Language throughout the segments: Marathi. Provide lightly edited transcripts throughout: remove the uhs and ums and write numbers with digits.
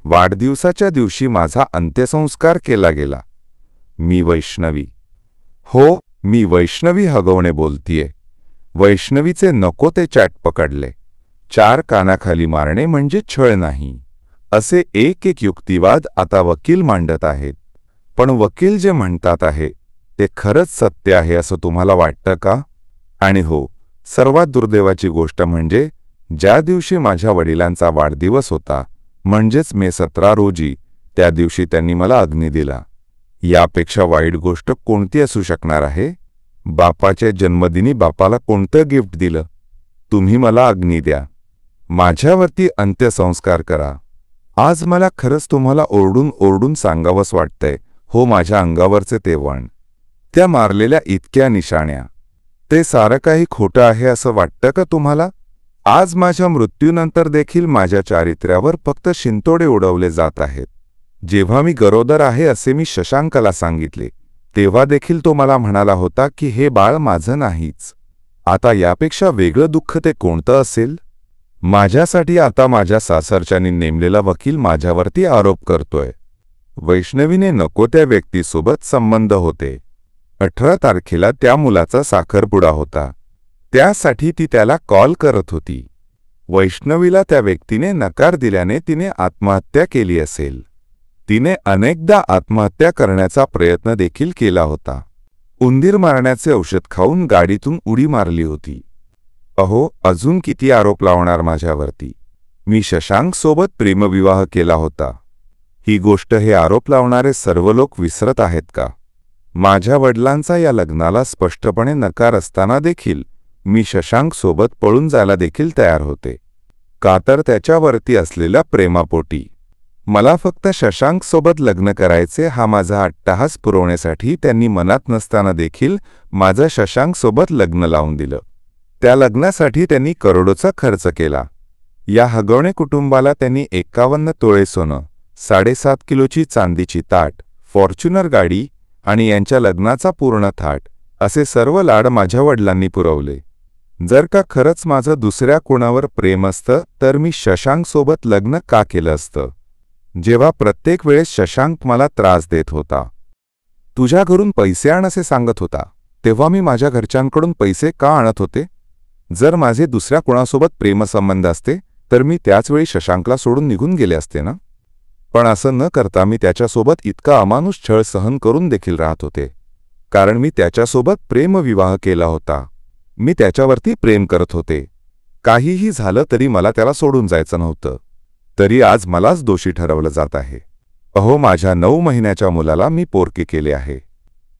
वाढदिवसाच्या दिवशी माझा अंत्यसंस्कार केला गेला. मी वैष्णवी. हो, मी वैष्णवी हगवणे बोलतीये. वैष्णवीचे नको ते चॅट पकडले. 4 कानाखाली मारणे म्हणजे छळ नाही, असे एक युक्तिवाद आता वकील मांडत आहेत. पण वकील जे म्हणतात आहे ते खरंच सत्य आहे असं तुम्हाला वाटतं का? आणि हो, सर्वात दुर्दैवाची गोष्ट म्हणजे ज्या दिवशी माझ्या वडिलांचा वाढदिवस होता, म्हणजेच मे 17 रोजी, त्या दिवशी त्यांनी मला अग्नी दिला. यापेक्षा वाईट गोष्ट कोणती असू शकणार आहे? बापाच्या जन्मदिनी बापाला कोणतं गिफ्ट दिलं? तुम्ही मला अग्नी द्या, माझ्यावरती अंत्यसंस्कार करा. आज मला खरंच तुम्हाला ओरडून ओरडून सांगावंच वाटतंय, हो माझ्या अंगावरचे ते वण, त्या मारलेल्या इतक्या निशाण्या, ते सारं काही खोटं आहे असं वाटतं का तुम्हाला? आज माझ्या मृत्यूनंतर देखील माझ्या चारित्र्यावर फक्त शिंतोडे उडवले जात आहेत. जेव्हा मी गरोदर आहे असे मी शशांकला सांगितले, तेव्हा देखील तो मला म्हणाला होता की हे बाळ माझं नाहीच. आता यापेक्षा वेगळं दुःख ते कोणतं असेल? माझ्यासाठी आता माझ्या सासरच्यानी नेमलेला वकील माझ्यावरती आरोप करतोय. वैष्णवीने नको त्या व्यक्तीसोबत संबंध होते. 18 तारखेला त्या मुलाचा साखरपुडा होता. त्यासाठी ती त्याला कॉल करत होती. वैष्णवीला त्या व्यक्तीने नकार दिल्याने तिने आत्महत्या केली असेल. तिने अनेकदा आत्महत्या करण्याचा प्रयत्न देखील केला होता. उंदीर मारण्याचे औषध खाऊन गाडीतून उडी मारली होती. अहो, अजून किती आरोप लावणार माझ्यावरती? मी शशांकसोबत प्रेमविवाह केला होता. ही गोष्ट हे आरोप लावणारे सर्व लोक विसरत आहेत का? माझ्या वडिलांचा या लग्नाला स्पष्टपणे नकार असताना देखील मी शशांकसोबत पळून जायला देखील तयार होते. का तर त्याच्यावरती असलेल्या प्रेमापोटी. मला फक्त शशांकसोबत लग्न करायचे हा माझा अट्टहास पुरवण्यासाठी त्यांनी मनात नसताना देखील माझं शशांकसोबत लग्न लावून दिलं. त्या लग्नासाठी त्यांनी करोडोचा खर्च केला. या हगवणे कुटुंबाला त्यांनी 51 तोळे सोनं, 7.5 किलोची चांदीची ताट, फॉर्च्युनर गाडी आणि यांच्या लग्नाचा पूर्ण थाट असे सर्व लाड माझ्या वडिलांनी पुरवले. जर का खरंच माझं दुसऱ्या कोणावर प्रेम असतं तर मी शशांकसोबत लग्न का केलं असतं? जेव्हा प्रत्येक वेळेस शशांक मला त्रास देत होता, तुझ्या घरून पैसे आण असे सांगत होता, तेव्हा मी माझ्या घरच्यांकडून पैसे का आणत होते? जर माझे दुसऱ्या कोणासोबत प्रेमसंबंध असते तर मी त्याचवेळी शशांकला सोडून निघून गेले असते ना? पण असं न करता मी त्याच्यासोबत इतका अमानुष छळ सहन करून देखील राहत होते, कारण मी त्याच्यासोबत प्रेमविवाह केला होता. मी त्याच्यावरती प्रेम करत होते. काहीही झालं तरी मला त्याला सोडून जायचं नव्हतं. तरी आज मलाच दोषी ठरवलं जात आहे. अहो, माझ्या 9 महिन्याच्या मुलाला मी पोरके केले आहे.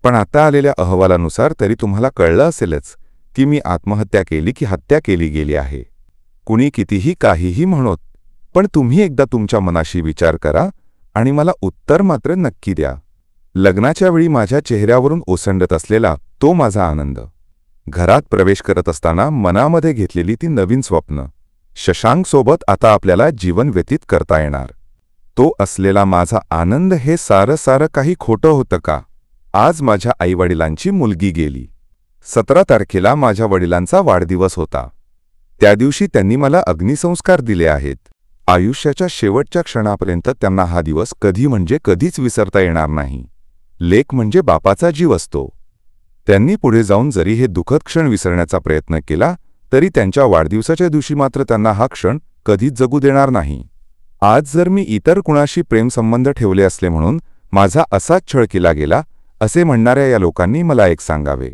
पण आता आलेल्या अहवालानुसार तरी तुम्हाला कळलं असेलच की मी आत्महत्या केली की हत्या केली गेली आहे. कुणी कितीही काहीही म्हणोत, पण तुम्ही एकदा तुमच्या मनाशी विचार करा आणि मला उत्तर मात्र नक्की द्या. लग्नाच्या वेळी माझ्या चेहऱ्यावरून ओसंडत असलेला तो माझा आनंद, घरात प्रवेश करत असताना मनामध्ये घेतलेली ती नवीन स्वप्न, शशांकसोबत आता आपल्याला जीवन व्यतीत करता येणार, तो असलेला माझा आनंद, हे सारं काही खोटं होतं का? आज माझ्या आईवडिलांची मुलगी गेली. 17 तारखेला माझ्या वडिलांचा वाढदिवस होता. त्या दिवशी त्यांनी मला अग्निसंस्कार दिले आहेत. आयुष्याच्या शेवटच्या क्षणापर्यंत त्यांना हा दिवस कधी म्हणजे कधीच विसरता येणार नाही. लेक म्हणजे बापाचा जीव असतो. त्यांनी पुढे जाऊन जरी हे दुःखद क्षण विसरण्याचा प्रयत्न केला तरी त्यांच्या वाढदिवसाच्या दिवशी मात्र त्यांना हा क्षण कधीच जगू देणार नाही. आज जर मी इतर कुणाशी प्रेमसंबंध ठेवले असले म्हणून माझा असाच छळ केला गेला असे म्हणणाऱ्या या लोकांनी मला एक सांगावे.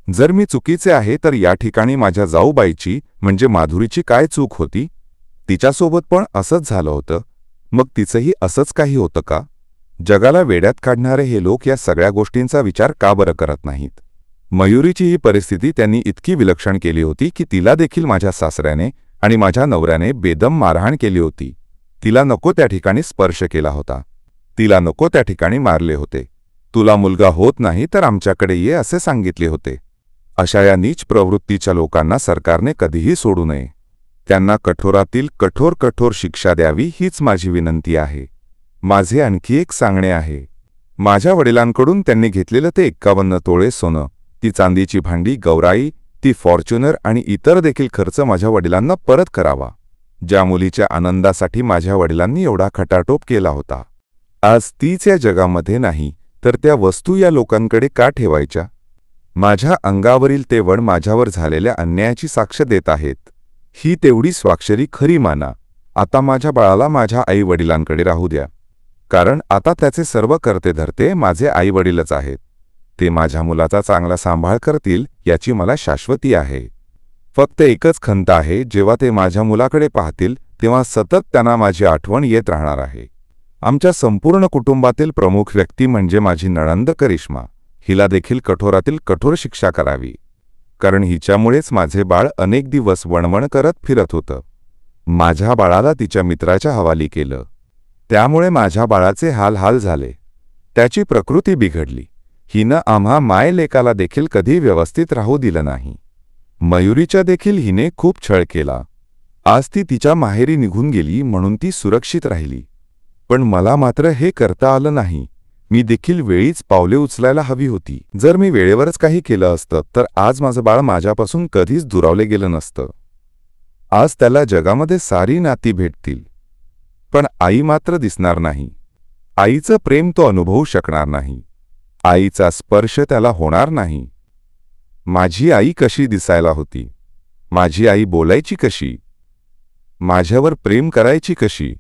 जर मी चुकीचे आहे तर या ठिकाणी माझ्या जाऊबाईची म्हणजे माधुरीची काय चूक होती? तिच्यासोबत पण असंच झालं होतं, मग तिचंही असंच काही होतं का? जगाला वेड्यात काढणारे हे लोक या सगळ्या गोष्टींचा विचार का बरं करत नाहीत? मयुरीची ही परिस्थिती त्यांनी इतकी विलक्षण केली होती की तिला देखील माझ्या सासऱ्याने आणि माझ्या नवऱ्याने बेदम मारहाण केली होती. तिला नको त्या ठिकाणी स्पर्श केला होता. तिला नको त्या ठिकाणी मारले होते. तुला मुलगा होत नाही तर आमच्याकडे ये असे सांगितले होते. अशा या नीच प्रवृत्तीच्या लोकांना सरकारने कधीही सोडू नये. त्यांना कठोरातील कठोर शिक्षा द्यावी हीच माझी विनंती आहे. माझे आणखी एक सांगणे आहे. माझ्या वडिलांकडून त्यांनी घेतलेलं ते 51 तोळे सोनं, ती चांदीची भांडी, गौराई, ती फॉर्च्युनर आणि इतर देखील खर्च माझ्या वडिलांना परत करावा. ज्या मुलीच्या आनंदासाठी माझ्या वडिलांनी एवढा खटाटोप केला होता, आज तीच या जगामध्ये नाही, तर त्या वस्तू या लोकांकडे का ठेवायच्या? माझ्या अंगावरील ते वड माझ्यावर झालेल्या अन्यायाची साक्ष देत आहेत. ही तेवढी स्वाक्षरी खरी माना. आता माझ्या बाळाला माझ्या आई-वडिलांकडे राहू द्या, कारण आता त्याचे सर्व करते धरते माझे आई-वडीलच आहेत. ते माझ्या मुलाचा चांगला सांभाळ करतील याची मला शाश्वती आहे. फक्त एकच खंत आहे, जेव्हा ते माझ्या मुलाकडे पाहतील तेव्हा सतत त्यांना माझी आठवण येत राहणार आहे. आमच्या संपूर्ण कुटुंबातील प्रमुख व्यक्ती म्हणजे माझी नणंद करिश्मा. हिला देखील कठोरातील कठोर शिक्षा करावी, कारण हिच्यामुळेच माझे बाळ अनेक दिवस वणवण करत फिरत होतं. माझ्या बाळाला तिच्या मित्राच्या हवाली केलं. त्यामुळे माझ्या बाळाचे हाल झाले. त्याची प्रकृती बिघडली. हिनं आम्हा मायलेकाला देखील कधी व्यवस्थित राहू दिलं नाही. मयुरीच्या देखील हिने खूप छळ केला. आज ती तिच्या माहेरी निघून गेली म्हणून ती सुरक्षित राहिली. पण मला मात्र हे करता आलं नाही. मी देखील वेळीच पावले उचलायला हवी होती. जर मी वेळेवरच काही केलं असतं तर आज माझं बाळ माझ्यापासून कधीच दुरावले गेलं नसतं. आज त्याला जगामध्ये सारी नाती भेटतील, पण आई मात्र दिसणार नाही. आईचं प्रेम तो अनुभवू शकणार नाही. आईचा स्पर्श त्याला होणार नाही. माझी आई कशी दिसायला होती, माझी आई बोलायची कशी, माझ्यावर प्रेम करायची कशी,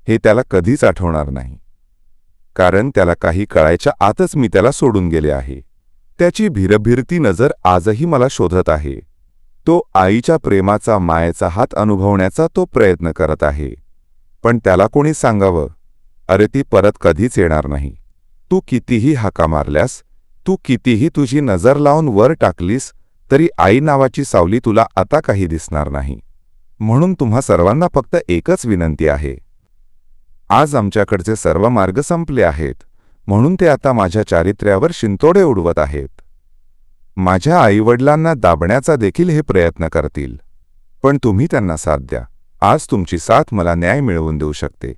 हे त्याला कधीच आठवणार नाही. कारण त्याला काही कळायच्या आतच मी त्याला सोडून गेले आहे. त्याची भिरभिरती नजर आजही मला शोधत आहे. तो आईच्या प्रेमाचा, मायेचा हात अनुभवण्याचा तो प्रयत्न करत आहे. पण त्याला कोणी सांगावं, अरे ती परत कधीच येणार नाही. तू कितीही हाका मारल्यास, तू कितीही तुझी नजर लावून वर टाकलीस, तरी आई नावाची सावली तुला आता काही दिसणार नाही. म्हणून तुम्हा सर्वांना फक्त एकच विनंती आहे. आज आमच्याकडचे सर्व मार्ग संपले आहेत, म्हणून ते आता माझ्या चारित्र्यावर शिंतोडे उडवत आहेत. माझ्या आईवडिलांना दाबण्याचा देखील हे प्रयत्न करतील. पण तुम्ही त्यांना साथ द्या. आज तुमची साथ मला न्याय मिळवून देऊ शकते.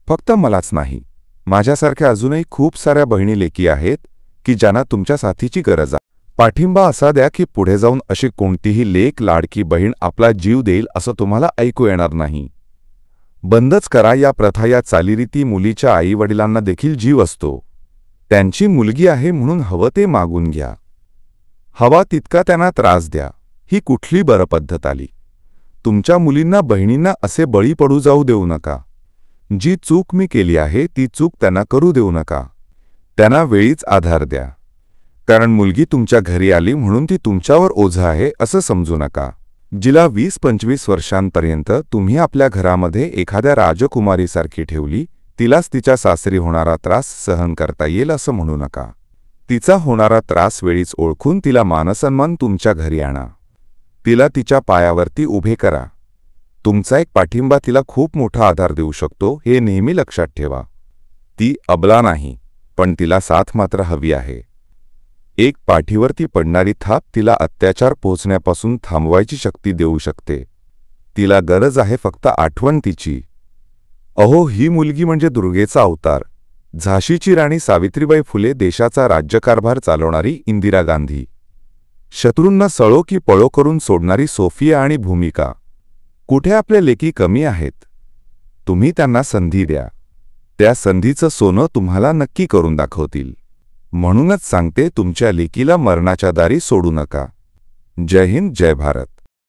फक्त मलाच नाही, माझ्यासारख्या अजूनही खूप साऱ्या बहिणी लेकी आहेत की ज्यांना तुमच्या साथीची गरज आहे. पाठिंबा असा द्या की पुढे जाऊन अशी कोणतीही लेक, लाडकी बहीण आपला जीव देईल असं तुम्हाला ऐकू येणार नाही. बंदच करा या प्रथा, या चालीरीती. मुलीच्या आईवडिलांना देखील जीव असतो. त्यांची मुलगी आहे म्हणून हवं ते मागून घ्या. हवा तितका त्यांना त्रास द्या. ही कुठली बरं पद्धत आली? तुमच्या मुलींना, बहिणींना असे बळी पडू जाऊ देऊ नका. जी चूक मी केली आहे ती चूक त्यांना करू देऊ नका. त्यांना वेळीच आधार द्या. कारण मुलगी तुमच्या घरी आली म्हणून ती तुमच्यावर ओझं आहे असं समजू नका. जिला 20-25 वर्षांपर्यंत तुम्ही आपल्या घरामध्ये एखाद्या राजकुमारीसारखी ठेवली, तिलाच तिच्या सासरी होणारा त्रास सहन करता येईल असं म्हणू नका. तिचा होणारा त्रास वेळीच ओळखून तिला मानसन्मान तुमच्या घरी आणा. तिला तिच्या पायावरती उभे करा. तुमचा एक पाठिंबा तिला खूप मोठा आधार देऊ शकतो, हे नेहमी लक्षात ठेवा. ती अबला नाही, पण तिला साथ मात्र हवी आहे. एक पाठीवरती पडणारी थाप तिला अत्याचार पोहोचण्यापासून थांबवायची शक्ती देऊ शकते. तिला गरज आहे फक्त आठवण तिची. अहो, ही मुलगी म्हणजे दुर्गेचा अवतार. झाशीची राणी सावित्रीबाई फुले, देशाचा राज्यकारभार चालवणारी इंदिरा गांधी, शत्रूंना सळो की पळो करून सोडणारी सोफिया आणि भूमिका. कुठे आपल्या लेकी कमी आहेत? तुम्ही त्यांना संधी द्या. त्या संधीचं सोनं तुम्हाला नक्की करून दाखवतील. म्हणूनच सांगते, तुमच्या लेकीला मरणाच्या दारी सोडू नका. जय हिंद, जय भारत.